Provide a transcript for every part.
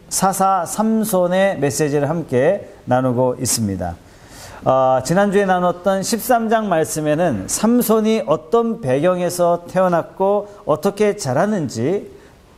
사사 삼손의 메시지를 함께 나누고 있습니다. 지난주에 나눴던 13장 말씀에는 삼손이 어떤 배경에서 태어났고 어떻게 자랐는지,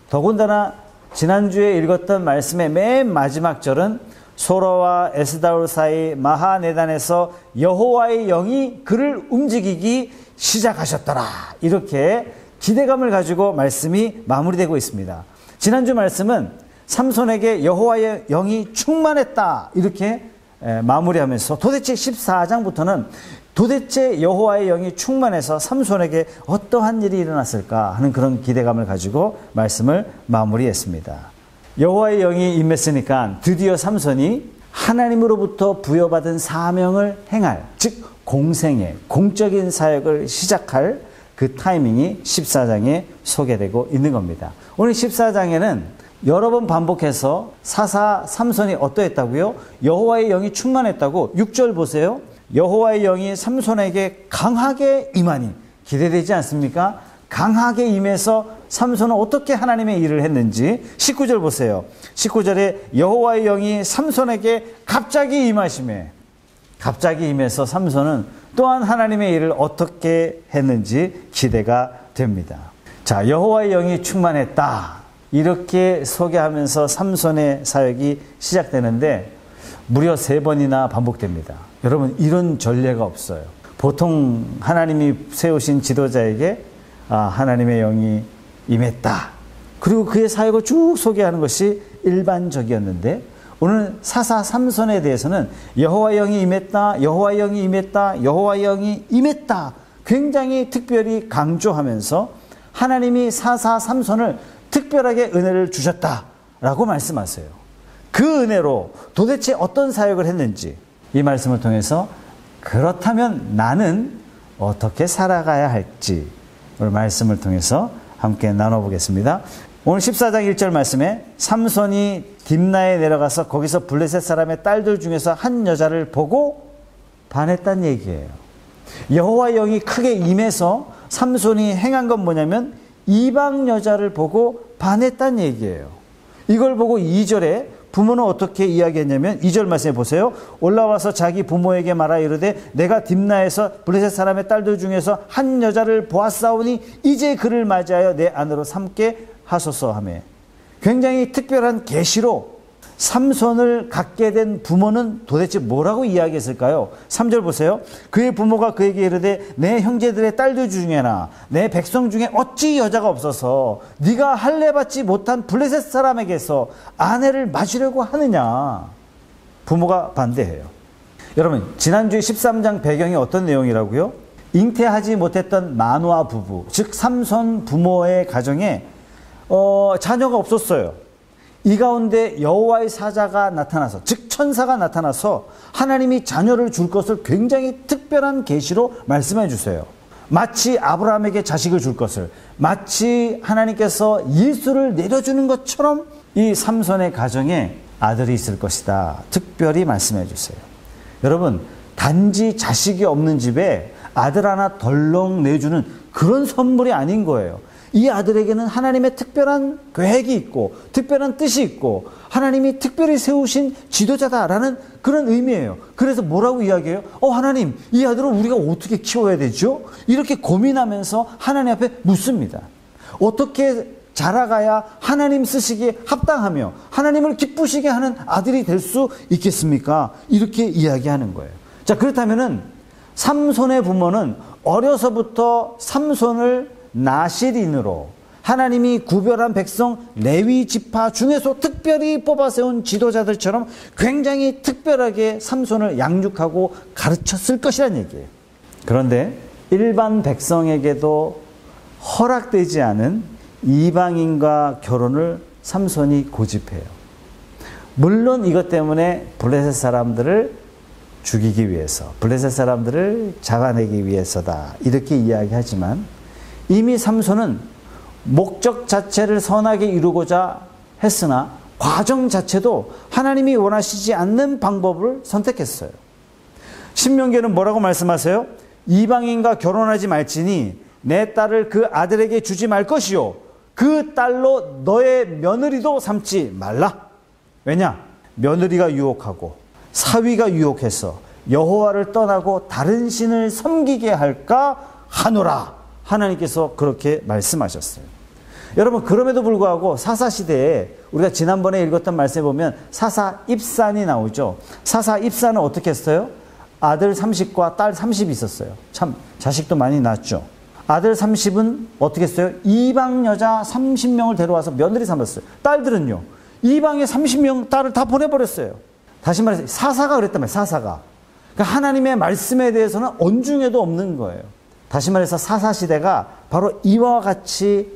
더군다나 지난주에 읽었던 말씀의 맨 마지막 절은 소라와 에스다올 사이 마하네단에서 여호와의 영이 그를 움직이기 시작하셨더라, 이렇게 기대감을 가지고 말씀이 마무리되고 있습니다. 지난주 말씀은 삼손에게 여호와의 영이 충만했다, 이렇게 마무리하면서 도대체 14장부터는 도대체 여호와의 영이 충만해서 삼손에게 어떠한 일이 일어났을까 하는 그런 기대감을 가지고 말씀을 마무리했습니다. 여호와의 영이 임했으니까 드디어 삼손이 하나님으로부터 부여받은 사명을 행할, 즉 공생애, 공적인 사역을 시작할 그 타이밍이 14장에 소개되고 있는 겁니다. 오늘 14장에는 여러 번 반복해서 사사 삼손이 어떠했다고요? 여호와의 영이 충만했다고. 6절 보세요. 여호와의 영이 삼손에게 강하게 임하니, 기대되지 않습니까? 강하게 임해서 삼손은 어떻게 하나님의 일을 했는지. 19절 보세요. 19절에 여호와의 영이 삼손에게 갑자기 임하심에, 갑자기 임해서 삼손은 또한 하나님의 일을 어떻게 했는지 기대가 됩니다. 자, 여호와의 영이 충만했다, 이렇게 소개하면서 삼손의 사역이 시작되는데 무려 3번이나 반복됩니다. 여러분, 이런 전례가 없어요. 보통 하나님이 세우신 지도자에게 하나님의 영이 임했다, 그리고 그의 사역을 쭉 소개하는 것이 일반적이었는데, 오늘 사사 삼손에 대해서는 여호와의 영이 임했다, 여호와의 영이 임했다, 여호와의 영이 임했다, 굉장히 특별히 강조하면서 하나님이 사사 삼손을 특별하게 은혜를 주셨다라고 말씀하세요. 그 은혜로 도대체 어떤 사역을 했는지 이 말씀을 통해서, 그렇다면 나는 어떻게 살아가야 할지 오늘 말씀을 통해서 함께 나눠보겠습니다. 오늘 14장 1절 말씀에 삼손이 딥나에 내려가서 거기서 블레셋 사람의 딸들 중에서 한 여자를 보고 반했다는 얘기예요. 여호와의 영이 크게 임해서 삼손이 행한 건 뭐냐면 이방 여자를 보고 반했다는 얘기예요. 이걸 보고 2절에 부모는 어떻게 이야기했냐면 2절 말씀해 보세요. 올라와서 자기 부모에게 말하 이르되 내가 딥나에서 블레셋 사람의 딸들 중에서 한 여자를 보았사오니 이제 그를 맞이하여 내 아내로 삼게 하소서 하며, 굉장히 특별한 계시로 삼손을 갖게 된 부모는 도대체 뭐라고 이야기했을까요? 3절 보세요. 그의 부모가 그에게 이르되 내 형제들의 딸들 중에나 내 백성 중에 어찌 여자가 없어서 네가 할례받지 못한 블레셋 사람에게서 아내를 맞으려고 하느냐. 부모가 반대해요. 여러분, 지난주에 13장 배경이 어떤 내용이라고요? 잉태하지 못했던 마노아 부부, 즉 삼손 부모의 가정에 자녀가 없었어요. 이 가운데 여호와의 사자가 나타나서, 즉 천사가 나타나서 하나님이 자녀를 줄 것을 굉장히 특별한 계시로 말씀해 주세요. 마치 아브라함에게 자식을 줄 것을, 마치 하나님께서 예수를 내려주는 것처럼 이 삼손의 가정에 아들이 있을 것이다, 특별히 말씀해 주세요. 여러분, 단지 자식이 없는 집에 아들 하나 덜렁 내주는 그런 선물이 아닌 거예요. 이 아들에게는 하나님의 특별한 계획이 있고 특별한 뜻이 있고 하나님이 특별히 세우신 지도자다라는 그런 의미예요. 그래서 뭐라고 이야기해요? 하나님, 이 아들을 우리가 어떻게 키워야 되죠? 이렇게 고민하면서 하나님 앞에 묻습니다. 어떻게 자라가야 하나님 쓰시기에 합당하며 하나님을 기쁘시게 하는 아들이 될 수 있겠습니까? 이렇게 이야기하는 거예요. 자, 그렇다면은 삼손의 부모는 어려서부터 삼손을 나실인으로 하나님이 구별한 백성 레위 지파 중에서 특별히 뽑아 세운 지도자들처럼 굉장히 특별하게 삼손을 양육하고 가르쳤을 것이라는 얘기예요. 그런데 일반 백성에게도 허락되지 않은 이방인과 결혼을 삼손이 고집해요. 물론 이것 때문에 블레셋 사람들을 죽이기 위해서, 블레셋 사람들을 잡아내기 위해서다, 이렇게 이야기하지만 이미 삼손은 목적 자체를 선하게 이루고자 했으나 과정 자체도 하나님이 원하시지 않는 방법을 선택했어요. 신명기에는 뭐라고 말씀하세요? 이방인과 결혼하지 말지니 내 딸을 그 아들에게 주지 말 것이요 그 딸로 너의 며느리도 삼지 말라. 왜냐? 며느리가 유혹하고 사위가 유혹해서 여호와를 떠나고 다른 신을 섬기게 할까 하노라. 하나님께서 그렇게 말씀하셨어요. 여러분, 그럼에도 불구하고 사사시대에 우리가 지난번에 읽었던 말씀에 보면 사사입산이 나오죠. 사사입산은 어떻게 했어요? 아들 30과 딸 30이 있었어요. 참 자식도 많이 낳았죠. 아들 30은 어떻게 했어요? 이방 여자 30명을 데려와서 며느리 삼았어요. 딸들은요, 이방에 30명 딸을 다 보내버렸어요. 다시 말해서 사사가 그랬단 말이에요. 사사가. 그러니까 하나님의 말씀에 대해서는 언중에도 없는 거예요. 다시 말해서 사사시대가 바로 이와 같이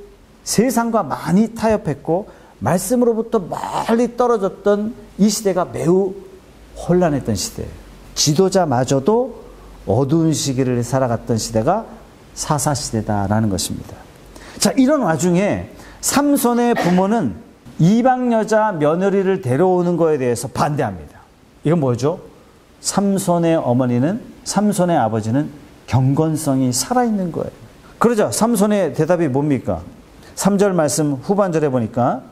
세상과 많이 타협했고 말씀으로부터 멀리 떨어졌던 이 시대가 매우 혼란했던 시대예요. 지도자마저도 어두운 시기를 살아갔던 시대가 사사시대다라는 것입니다. 자, 이런 와중에 삼손의 부모는 이방 여자 며느리를 데려오는 거에 대해서 반대합니다. 이건 뭐죠? 삼손의 어머니는, 삼손의 아버지는 경건성이 살아있는 거예요. 그러자 삼손의 대답이 뭡니까? 3절 말씀 후반절에 보니까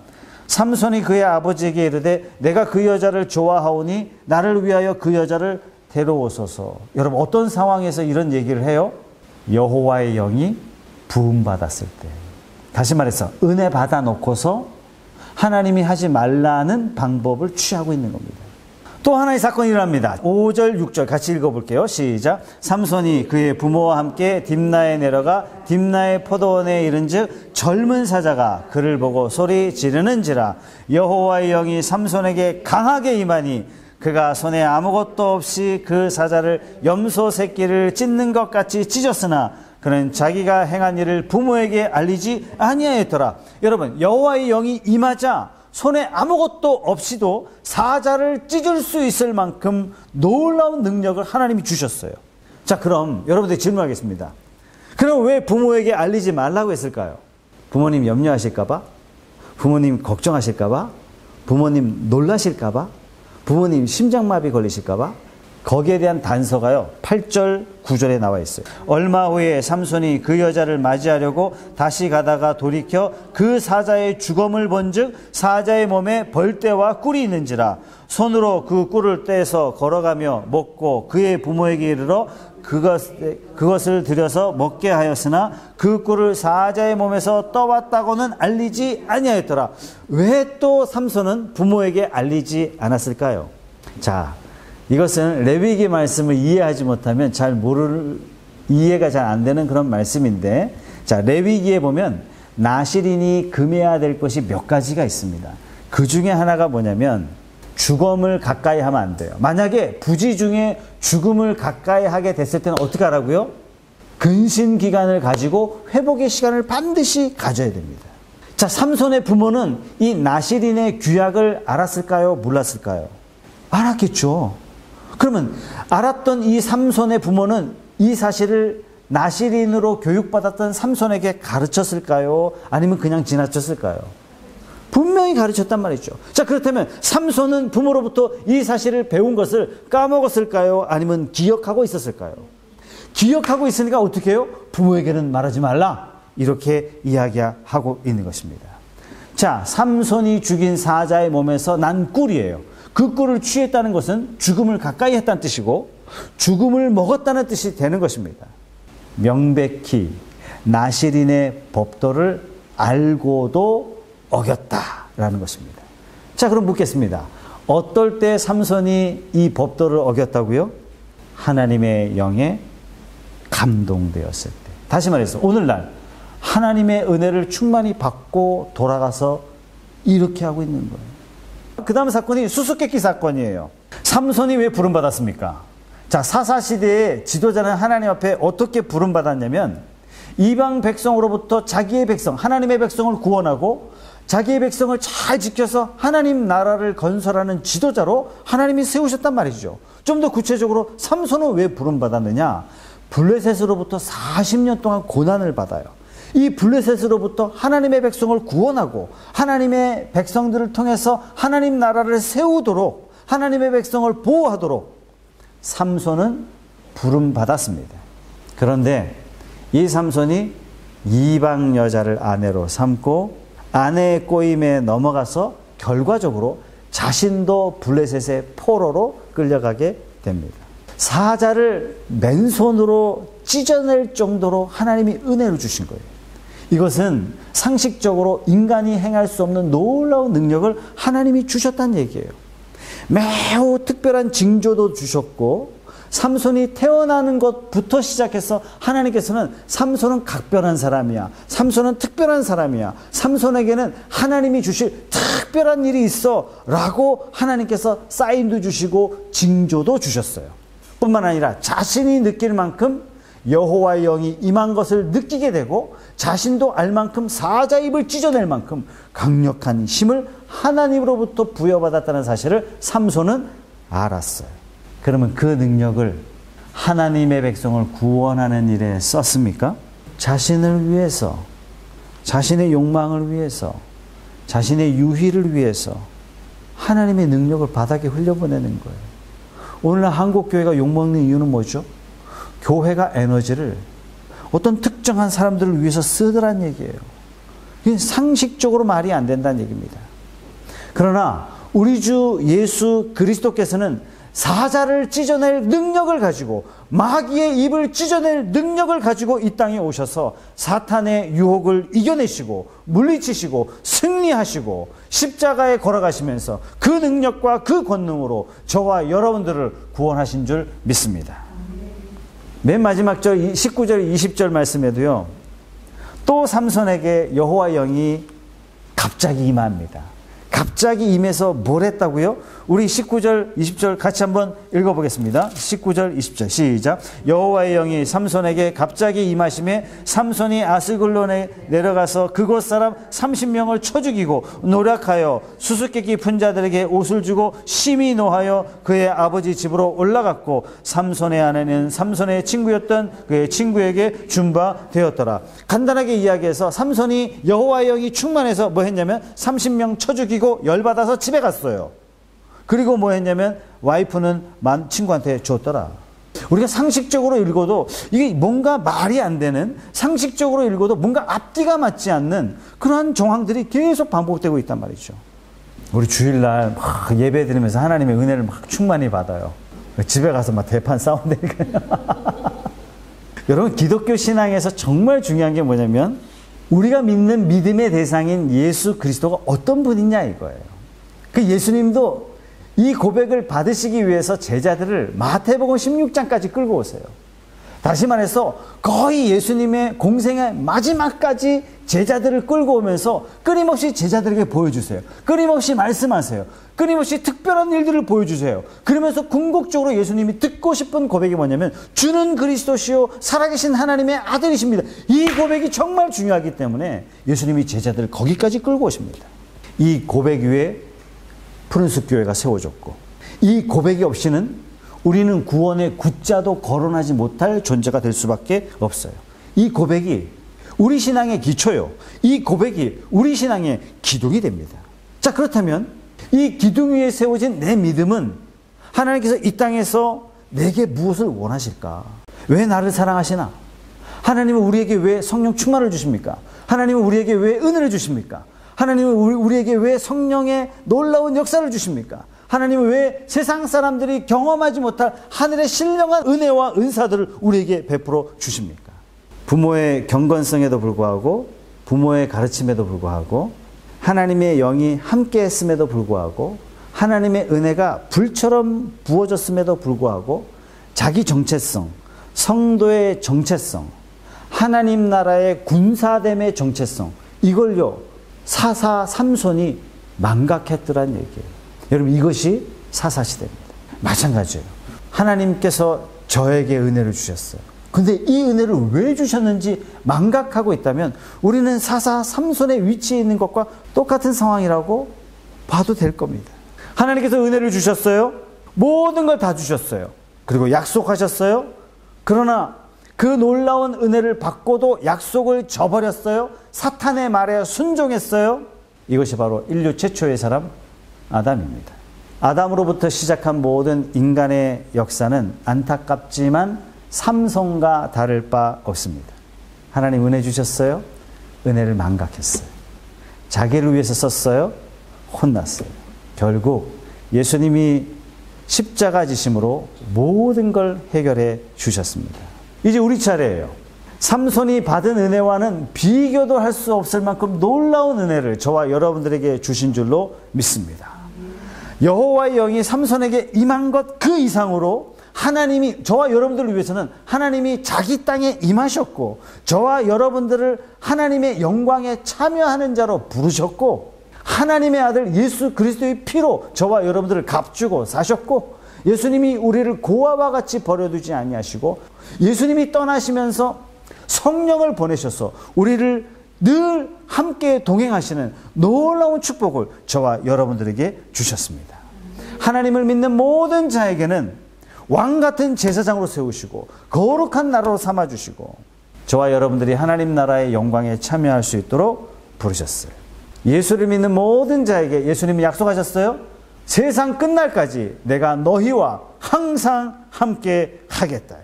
삼손이 그의 아버지에게 이르되 내가 그 여자를 좋아하오니 나를 위하여 그 여자를 데려오소서. 여러분, 어떤 상황에서 이런 얘기를 해요? 여호와의 영이 부음받았을 때. 다시 말해서 은혜 받아놓고서 하나님이 하지 말라는 방법을 취하고 있는 겁니다. 또 하나의 사건이 일어납니다. 5절 6절 같이 읽어볼게요. 시작. 삼손이 그의 부모와 함께 딥나에 내려가 딥나의 포도원에 이른즉 젊은 사자가 그를 보고 소리 지르는지라. 여호와의 영이 삼손에게 강하게 임하니 그가 손에 아무것도 없이 그 사자를 염소 새끼를 찢는 것 같이 찢었으나 그는 자기가 행한 일을 부모에게 알리지 아니하였더라. 여러분, 여호와의 영이 임하자 손에 아무것도 없이도 사자를 찢을 수 있을 만큼 놀라운 능력을 하나님이 주셨어요. 자, 그럼 여러분들 질문하겠습니다. 그럼 왜 부모에게 알리지 말라고 했을까요? 부모님 염려하실까봐? 부모님 걱정하실까봐? 부모님 놀라실까봐? 부모님 심장마비 걸리실까봐? 거기에 대한 단서가요, 8절 9절에 나와 있어요. 얼마 후에 삼손이 그 여자를 맞이하려고 다시 가다가 돌이켜 그 사자의 주검을 본즉 사자의 몸에 벌떼와 꿀이 있는지라. 손으로 그 꿀을 떼서 걸어가며 먹고 그의 부모에게 이르러 그것을 들여서 먹게 하였으나 그 꿀을 사자의 몸에서 떠왔다고는 알리지 아니하였더라. 왜 또 삼손은 부모에게 알리지 않았을까요? 자, 이것은 레위기 말씀을 이해하지 못하면 이해가 잘 안 되는 그런 말씀인데, 자, 레위기에 보면 나실인이 금해야 될 것이 몇 가지가 있습니다. 그 중에 하나가 뭐냐면 주검을 가까이 하면 안 돼요. 만약에 부지 중에 죽음을 가까이 하게 됐을 때는 어떻게 하라고요? 근신 기간을 가지고 회복의 시간을 반드시 가져야 됩니다. 자, 삼손의 부모는 이 나실인의 규약을 알았을까요? 몰랐을까요? 알았겠죠. 그러면 알았던 이 삼손의 부모는 이 사실을 나실인으로 교육받았던 삼손에게 가르쳤을까요? 아니면 그냥 지나쳤을까요? 분명히 가르쳤단 말이죠. 자, 그렇다면 삼손은 부모로부터 이 사실을 배운 것을 까먹었을까요? 아니면 기억하고 있었을까요? 기억하고 있으니까 어떻게 해요? 부모에게는 말하지 말라, 이렇게 이야기하고 있는 것입니다. 자, 삼손이 죽인 사자의 몸에서 난 꿀이에요. 그 꿀을 취했다는 것은 죽음을 가까이 했다는 뜻이고 죽음을 먹었다는 뜻이 되는 것입니다. 명백히 나실인의 법도를 알고도 어겼다라는 것입니다. 자, 그럼 묻겠습니다. 어떨 때 삼손이 이 법도를 어겼다고요? 하나님의 영에 감동되었을 때. 다시 말해서 오늘날 하나님의 은혜를 충만히 받고 돌아가서 이렇게 하고 있는 거예요. 그 다음 사건이 수수께끼 사건이에요. 삼손이 왜 부름받았습니까? 자, 사사시대의 지도자는 하나님 앞에 어떻게 부름받았냐면 이방 백성으로부터 자기의 백성, 하나님의 백성을 구원하고 자기의 백성을 잘 지켜서 하나님 나라를 건설하는 지도자로 하나님이 세우셨단 말이죠. 좀 더 구체적으로 삼손은 왜 부름받았느냐? 블레셋으로부터 40년 동안 고난을 받아요. 이 블레셋으로부터 하나님의 백성을 구원하고 하나님의 백성들을 통해서 하나님 나라를 세우도록 하나님의 백성을 보호하도록 삼손은 부름받았습니다. 그런데 이 삼손이 이방 여자를 아내로 삼고 아내의 꼬임에 넘어가서 결과적으로 자신도 블레셋의 포로로 끌려가게 됩니다. 사자를 맨손으로 찢어낼 정도로 하나님이 은혜를 주신 거예요. 이것은 상식적으로 인간이 행할 수 없는 놀라운 능력을 하나님이 주셨다는 얘기예요. 매우 특별한 징조도 주셨고, 삼손이 태어나는 것부터 시작해서 하나님께서는 삼손은 각별한 사람이야, 삼손은 특별한 사람이야, 삼손에게는 하나님이 주실 특별한 일이 있어 라고 하나님께서 사인도 주시고 징조도 주셨어요. 뿐만 아니라 자신이 느낄 만큼 여호와의 영이 임한 것을 느끼게 되고, 자신도 알 만큼 사자 입을 찢어낼 만큼 강력한 힘을 하나님으로부터 부여받았다는 사실을 삼손은 알았어요. 그러면 그 능력을 하나님의 백성을 구원하는 일에 썼습니까? 자신을 위해서, 자신의 욕망을 위해서, 자신의 유희를 위해서 하나님의 능력을 바닥에 흘려보내는 거예요. 오늘날 한국교회가 욕먹는 이유는 뭐죠? 교회가 에너지를 어떤 특정한 사람들을 위해서 쓰더란 얘기예요. 이게 상식적으로 말이 안 된다는 얘기입니다. 그러나 우리 주 예수 그리스도께서는 사자를 찢어낼 능력을 가지고, 마귀의 입을 찢어낼 능력을 가지고 이 땅에 오셔서 사탄의 유혹을 이겨내시고 물리치시고 승리하시고 십자가에 걸어가시면서 그 능력과 그 권능으로 저와 여러분들을 구원하신 줄 믿습니다. 맨 마지막 절 19절 20절 말씀에도요, 또 삼손에게 여호와의 영이 갑자기 임합니다. 갑자기 임해서 뭘 했다고요? 우리 19절 20절 같이 한번 읽어보겠습니다. 19절 20절 시작. 여호와의 영이 삼손에게 갑자기 임하심에 삼손이 아스글론에 내려가서 그곳 사람 30명을 쳐 죽이고 노력하여 수수께끼 푼 자들에게 옷을 주고 심히 노하여 그의 아버지 집으로 올라갔고, 삼손의 아내는 삼손의 친구였던 그의 친구에게 준 바 되었더라. 간단하게 이야기해서 삼손이 여호와의 영이 충만해서 뭐 했냐면 30명 쳐 죽이고 열받아서 집에 갔어요. 그리고 뭐 했냐면 와이프는 친구한테 줬더라. 우리가 상식적으로 읽어도 이게 뭔가 말이 안 되는, 상식적으로 읽어도 뭔가 앞뒤가 맞지 않는 그러한 정황들이 계속 반복되고 있단 말이죠. 우리 주일날 막 예배 드리면서 하나님의 은혜를 막 충만히 받아요. 집에 가서 막 대판 싸운다니까요. 여러분, 기독교 신앙에서 정말 중요한 게 뭐냐면 우리가 믿는 믿음의 대상인 예수 그리스도가 어떤 분이냐 이거예요. 그 예수님도 이 고백을 받으시기 위해서 제자들을 마태복음 16장까지 끌고 오세요. 다시 말해서 거의 예수님의 공생의 마지막까지 제자들을 끌고 오면서 끊임없이 제자들에게 보여주세요. 끊임없이 말씀하세요. 끊임없이 특별한 일들을 보여주세요. 그러면서 궁극적으로 예수님이 듣고 싶은 고백이 뭐냐면 주는 그리스도시요 살아계신 하나님의 아들이십니다. 이 고백이 정말 중요하기 때문에 예수님이 제자들을 거기까지 끌고 오십니다. 이 고백 위에 푸른숲 교회가 세워졌고, 이 고백이 없이는 우리는 구원의 굿자도 거론하지 못할 존재가 될 수밖에 없어요. 이 고백이 우리 신앙의 기초요. 이 고백이 우리 신앙의 기둥이 됩니다. 자, 그렇다면 이 기둥 위에 세워진 내 믿음은 하나님께서 이 땅에서 내게 무엇을 원하실까? 왜 나를 사랑하시나? 하나님은 우리에게 왜 성령 충만을 주십니까? 하나님은 우리에게 왜 은혜를 주십니까? 하나님은 우리에게 왜 성령의 놀라운 역사를 주십니까? 하나님은 왜 세상 사람들이 경험하지 못할 하늘의 신령한 은혜와 은사들을 우리에게 베풀어 주십니까? 부모의 경건성에도 불구하고, 부모의 가르침에도 불구하고, 하나님의 영이 함께 했음에도 불구하고, 하나님의 은혜가 불처럼 부어졌음에도 불구하고, 자기 정체성, 성도의 정체성, 하나님 나라의 군사됨의 정체성, 이걸요 사사 삼손이 망각했더란 얘기예요. 여러분, 이것이 사사시대입니다. 마찬가지예요. 하나님께서 저에게 은혜를 주셨어요. 근데 이 은혜를 왜 주셨는지 망각하고 있다면 우리는 사사 삼손의 위치에 있는 것과 똑같은 상황이라고 봐도 될 겁니다. 하나님께서 은혜를 주셨어요. 모든 걸 다 주셨어요. 그리고 약속하셨어요. 그러나 그 놀라운 은혜를 받고도 약속을 저버렸어요. 사탄의 말에 순종했어요. 이것이 바로 인류 최초의 사람 아담입니다. 아담으로부터 시작한 모든 인간의 역사는 안타깝지만 삼손과 다를 바 없습니다. 하나님 은혜 주셨어요. 은혜를 망각했어요. 자기를 위해서 썼어요. 혼났어요. 결국 예수님이 십자가 지심으로 모든 걸 해결해 주셨습니다. 이제 우리 차례예요. 삼손이 받은 은혜와는 비교도 할 수 없을 만큼 놀라운 은혜를 저와 여러분들에게 주신 줄로 믿습니다. 여호와의 영이 삼손에게 임한 것 그 이상으로 하나님이 저와 여러분들을 위해서는 하나님이 자기 땅에 임하셨고 저와 여러분들을 하나님의 영광에 참여하는 자로 부르셨고 하나님의 아들 예수 그리스도의 피로 저와 여러분들을 값주고 사셨고 예수님이 우리를 고아와 같이 버려두지 아니하시고 예수님이 떠나시면서 성령을 보내셔서 우리를 늘 함께 동행하시는 놀라운 축복을 저와 여러분들에게 주셨습니다. 하나님을 믿는 모든 자에게는 왕같은 제사장으로 세우시고 거룩한 나라로 삼아주시고 저와 여러분들이 하나님 나라의 영광에 참여할 수 있도록 부르셨어요. 예수를 믿는 모든 자에게 예수님이 약속하셨어요. 세상 끝날까지 내가 너희와 항상 함께 하겠다.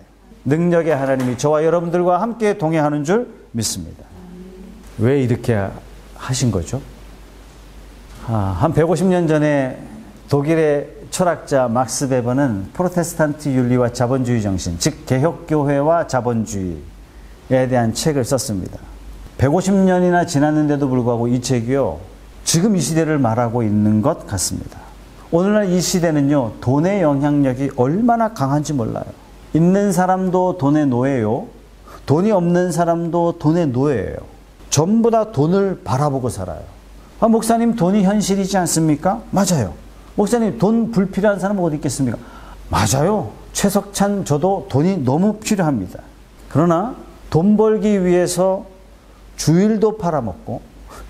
능력의 하나님이 저와 여러분들과 함께 동행하는 줄 믿습니다. 왜 이렇게 하신 거죠? 한 150년 전에 독일의 철학자 막스 베버는 프로테스탄트 윤리와 자본주의 정신, 즉 개혁교회와 자본주의에 대한 책을 썼습니다. 150년이나 지났는데도 불구하고 이 책이요, 지금 이 시대를 말하고 있는 것 같습니다. 오늘날 이 시대는요, 돈의 영향력이 얼마나 강한지 몰라요. 있는 사람도 돈의 노예요. 돈이 없는 사람도 돈의 노예예요. 전부 다 돈을 바라보고 살아요. 목사님, 돈이 현실이지 않습니까? 맞아요. 목사님, 돈 불필요한 사람은 어디 있겠습니까? 맞아요. 최석찬 저도 돈이 너무 필요합니다. 그러나 돈 벌기 위해서 주일도 팔아먹고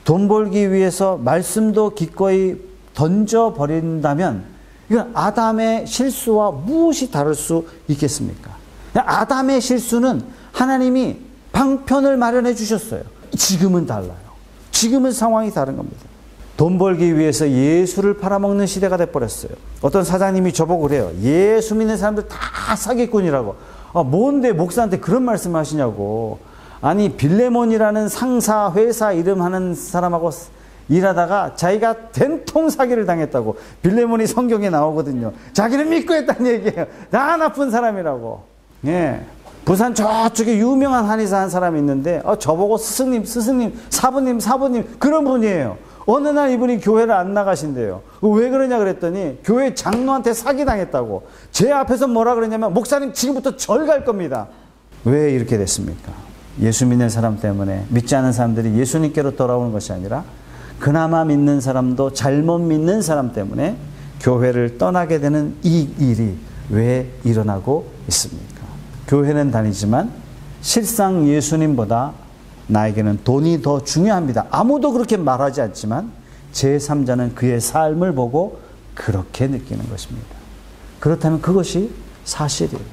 돈 벌기 위해서 말씀도 기꺼이 던져버린다면 이건 아담의 실수와 무엇이 다를 수 있겠습니까? 아담의 실수는 하나님이 방편을 마련해 주셨어요. 지금은 달라요. 지금은 상황이 다른 겁니다. 돈 벌기 위해서 예수를 팔아먹는 시대가 돼버렸어요. 어떤 사장님이 저보고 그래요. 예수 믿는 사람들 다 사기꾼이라고. 뭔데 목사한테 그런 말씀을 하시냐고. 아니, 빌레몬이라는 상사 회사 이름 하는 사람하고 일하다가 자기가 된통 사기를 당했다고. 빌레몬이 성경에 나오거든요. 자기는 믿고 했다는 얘기예요. 다 나쁜 사람이라고. 예. 부산 저쪽에 유명한 한의사 한 사람이 있는데 저보고 스승님, 사부님 그런 분이에요. 어느 날 이분이 교회를 안 나가신대요. 왜 그러냐 그랬더니 교회 장로한테 사기당했다고. 제 앞에서 뭐라 그랬냐면 목사님 지금부터 절 갈 겁니다. 왜 이렇게 됐습니까? 예수 믿는 사람 때문에 믿지 않은 사람들이 예수님께로 돌아오는 것이 아니라 그나마 믿는 사람도 잘못 믿는 사람 때문에 교회를 떠나게 되는 이 일이 왜 일어나고 있습니까? 교회는 다니지만 실상 예수님보다 나에게는 돈이 더 중요합니다. 아무도 그렇게 말하지 않지만 제3자는 그의 삶을 보고 그렇게 느끼는 것입니다. 그렇다면 그것이 사실이에요.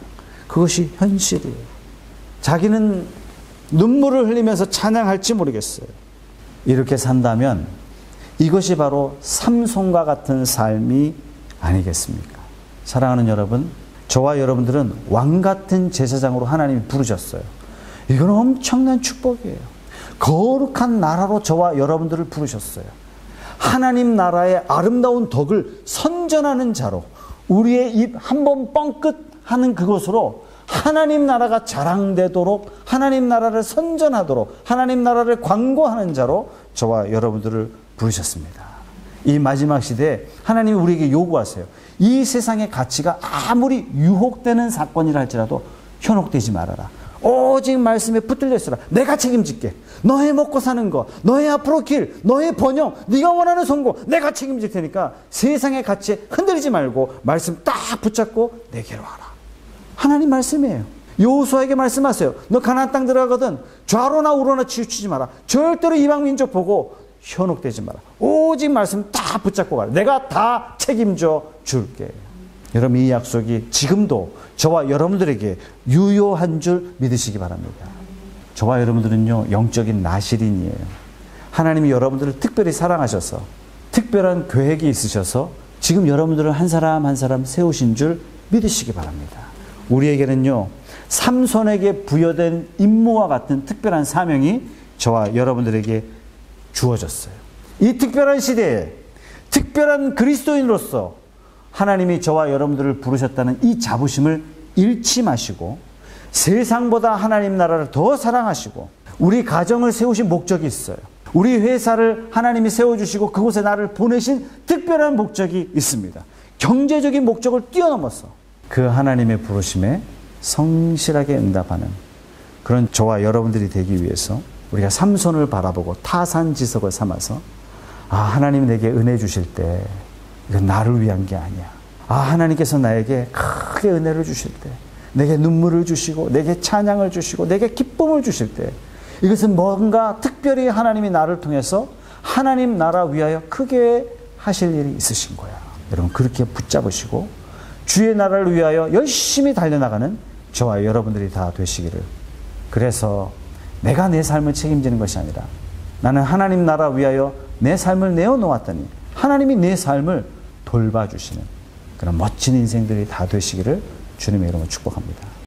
그것이 현실이에요. 자기는 눈물을 흘리면서 찬양할지 모르겠어요. 이렇게 산다면 이것이 바로 삼손과 같은 삶이 아니겠습니까? 사랑하는 여러분, 저와 여러분들은 왕같은 제사장으로 하나님이 부르셨어요. 이건 엄청난 축복이에요. 거룩한 나라로 저와 여러분들을 부르셨어요. 하나님 나라의 아름다운 덕을 선전하는 자로 우리의 입 한 번 뻥끗 하는 그것으로 하나님 나라가 자랑되도록 하나님 나라를 선전하도록 하나님 나라를 광고하는 자로 저와 여러분들을 부르셨습니다. 이 마지막 시대에 하나님이 우리에게 요구하세요. 이 세상의 가치가 아무리 유혹되는 사건이라 할지라도 현혹되지 말아라. 오직 말씀에 붙들려 있어라. 내가 책임질게. 너의 먹고 사는 거, 너의 앞으로 길, 너의 번영, 네가 원하는 성공 내가 책임질 테니까 세상의 가치에 흔들리지 말고 말씀 딱 붙잡고 내게로 와라. 하나님 말씀이에요. 여호수아에게 말씀하세요. 너 가나안 땅 들어가거든 좌로나 우로나 치우치지 마라. 절대로 이방 민족 보고 현혹되지 마라. 오직 말씀 딱 붙잡고 가라. 내가 다 책임져 줄게. 여러분, 이 약속이 지금도 저와 여러분들에게 유효한 줄 믿으시기 바랍니다. 저와 여러분들은요, 영적인 나실인이에요. 하나님이 여러분들을 특별히 사랑하셔서 특별한 계획이 있으셔서 지금 여러분들을 한 사람 한 사람 세우신 줄 믿으시기 바랍니다. 우리에게는요, 삼손에게 부여된 임무와 같은 특별한 사명이 저와 여러분들에게 주어졌어요. 이 특별한 시대에 특별한 그리스도인으로서 하나님이 저와 여러분들을 부르셨다는 이 자부심을 잃지 마시고 세상보다 하나님 나라를 더 사랑하시고 우리 가정을 세우신 목적이 있어요. 우리 회사를 하나님이 세워주시고 그곳에 나를 보내신 특별한 목적이 있습니다. 경제적인 목적을 뛰어넘어서 그 하나님의 부르심에 성실하게 응답하는 그런 저와 여러분들이 되기 위해서 우리가 삼손을 바라보고 타산지석을 삼아서 하나님이 내게 은혜 주실 때 이건 나를 위한 게 아니야. 하나님께서 나에게 크게 은혜를 주실 때 내게 눈물을 주시고 내게 찬양을 주시고 내게 기쁨을 주실 때 이것은 뭔가 특별히 하나님이 나를 통해서 하나님 나라 위하여 크게 하실 일이 있으신 거야. 여러분 그렇게 붙잡으시고 주의 나라를 위하여 열심히 달려나가는 저와 여러분들이 다 되시기를. 그래서 내가 내 삶을 책임지는 것이 아니라 나는 하나님 나라 위하여 내 삶을 내어놓았더니 하나님이 내 삶을 돌봐주시는 그런 멋진 인생들이 다 되시기를 주님의 이름으로 축복합니다.